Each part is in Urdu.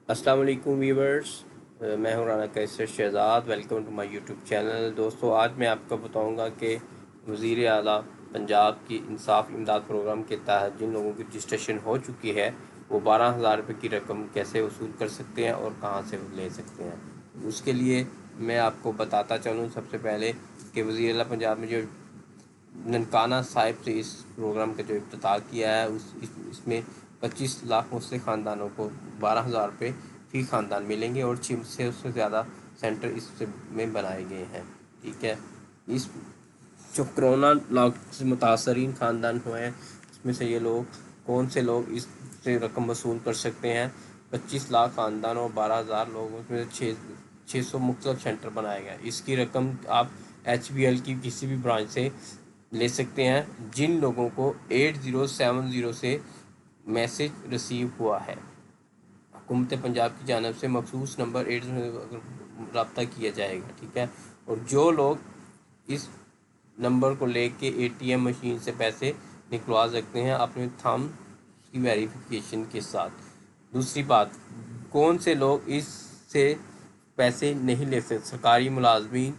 السلام علیکم ویورز، میں ہوں Rana Qaiser Shahzad. Welcome to my YouTube channel. دوستو، آج میں آپ کو بتاؤں گا کہ وزیر اعلیٰ پنجاب کی انصاف امداد پروگرام کے تحت جن لوگوں کی رجسٹریشن ہو چکی ہے وہ 12,000 روپے کی رقم کیسے وصول کر سکتے ہیں اور کہاں سے لے سکتے ہیں۔ اس کے لیے میں آپ کو بتاتا چلوں سب سے پہلے کہ وزیر اعلیٰ پنجاب نے جو ننکانہ صاحب سے اس پروگرام کا جو افتتاح کیا ہے اس میں 25 لاکھ مسلم خاندانوں کو 12,000 روپے فی خاندان ملیں گے اور 6 سے زیادہ سینٹر اس میں بنائے گئے ہیں۔ ٹھیک ہے، اس جو کرونا لاک سے متاثرین خاندان ہوئے ہیں اس میں سے یہ لوگ کون سے لوگ اس سے رقم وصول کر سکتے ہیں؟ 25 لاکھ خاندان اور 12,000 لوگ، اس میں سے 600 مختلف سینٹر بنائے گئے۔ اس کی رقم آپ HBL کی کسی بھی برانچ سے لے سکتے ہیں جن لوگوں کو 8070 سے میسج رسیو ہوا ہے۔ حکومت پنجاب کی جانب سے مخصوص نمبر 8 رابطہ کیا جائے گا۔ ٹھیک ہے، اور جو لوگ اس نمبر کو لے کے ATM مشین سے پیسے نکلوا سکتے ہیں اپنے تھم کی ویریفیکیشن کے ساتھ۔ دوسری بات، کون سے لوگ اس سے پیسے نہیں لے سکتے؟ سرکاری ملازمین،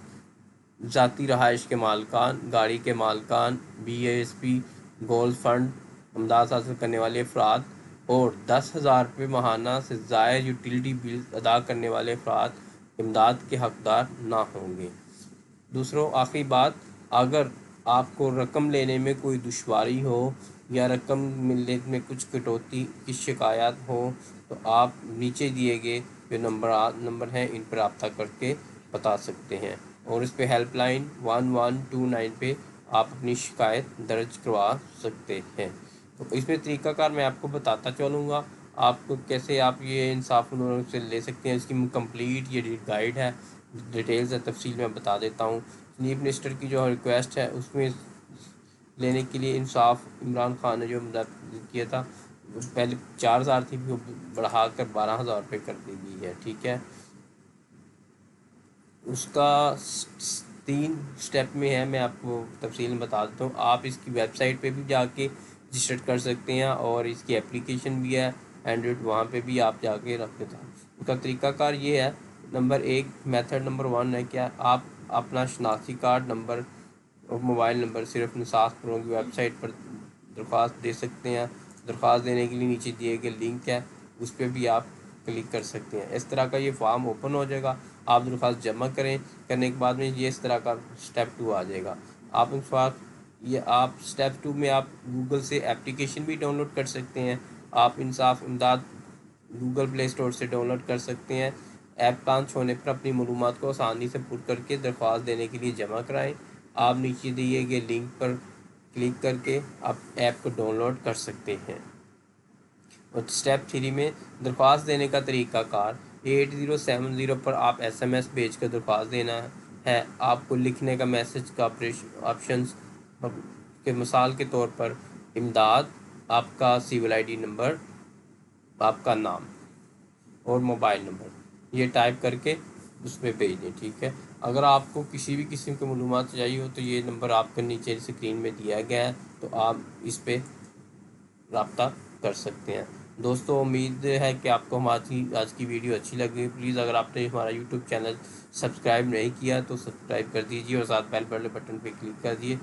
ذاتی رہائش کے مالکان، گاڑی کے مالکان، BSP گولڈ فنڈ امداد حاصل کرنے والے افراد اور 10,000 روپے ماہانہ سے زائد یوٹیلیٹی بل ادا کرنے والے افراد امداد کے حقدار نہ ہوں گے۔ دوسروں، آخری بات، اگر آپ کو رقم لینے میں کوئی دشواری ہو یا رقم ملنے میں کچھ کٹوتی کی شکایات ہو تو آپ نیچے دیے گئے جو نمبر ہیں ان پر رابطہ کر کے بتا سکتے ہیں، اور اس پہ ہیلپ لائن 1129 پہ آپ اپنی شکایت درج کروا سکتے ہیں۔ تو اس میں طریقہ کار میں آپ کو بتاتا چلوں گا آپ کو کیسے آپ یہ انصاف سے لے سکتے ہیں۔ اس کی کمپلیٹ یہ گائیڈ ہے، ڈیٹیلز ہے، تفصیل میں بتا دیتا ہوں۔ چیف منسٹر کی جو ریکویسٹ ہے اس میں لینے کے لیے انصاف عمران خان نے جو مدد کیا تھا، پہلے 4,000 تھی، وہ بڑھا کر 12,000 روپے کر دی گئی ہے۔ ٹھیک ہے، اس کا 3 سٹیپ میں ہے، میں آپ کو تفصیل میں بتا دیتا ہوں۔ آپ اس کی ویب سائٹ پہ بھی جا کے رجسٹر کر سکتے ہیں اور اس کی اپلیکیشن بھی ہے اینڈرائڈ، وہاں پہ بھی آپ جا کے رکھ دیتا ہوں۔ اس کا طریقہ کار یہ ہے، نمبر 1 میتھڈ نمبر 1 ہے کیا آپ اپنا شناختی کارڈ نمبر اور موبائل نمبر صرف نصاف پروں کی ویب سائٹ پر درخواست دے سکتے ہیں۔ درخواست دینے کے لیے نیچے دیے گئے لنک ہے، اس پہ بھی آپ کلک کر سکتے ہیں۔ اس طرح کا یہ فارم اوپن ہو جائے گا، آپ درخواست جمع کرنے کے بعد میں یہ اس طرح کا سٹیپ 2 آ جائے گا۔ آپ سٹیپ 2 میں آپ گوگل سے اپلیکیشن بھی ڈاؤن لوڈ کر سکتے ہیں۔ آپ انصاف امداد گوگل پلے اسٹور سے ڈاؤن لوڈ کر سکتے ہیں۔ ایپ لانچ ہونے پر اپنی معلومات کو آسانی سے پر کر کے درخواست دینے کے لیے جمع کرائیں۔ آپ نیچے دیے گئے لنک پر کلک کر کے آپ ایپ کو ڈاؤن لوڈ کر سکتے ہیں۔ اور سٹیپ 3 میں درخواست دینے کا طریقہ کار، 8070 پر آپ SMS بھیج کر درخواست دینا ہے۔ آپ کو لکھنے کا میسج کا آپشنز کے مثال کے طور پر امداد، آپ کا سول ID نمبر، آپ کا نام اور موبائل نمبر یہ ٹائپ کر کے اس میں بھیج دیں۔ ٹھیک ہے، اگر آپ کو کسی بھی قسم کی معلومات چاہیے ہو تو یہ نمبر آپ کو نیچے اسکرین میں دیا گیا ہے، تو آپ اس پہ رابطہ کر سکتے ہیں۔ دوستو، امید ہے کہ آپ کو ہماری آج کی ویڈیو اچھی لگی۔ پلیز اگر آپ نے ہمارا یوٹیوب چینل سبسکرائب نہیں کیا تو سبسکرائب کر دیجیے اور ساتھ بیل بٹن پہ کلک کر دیجیے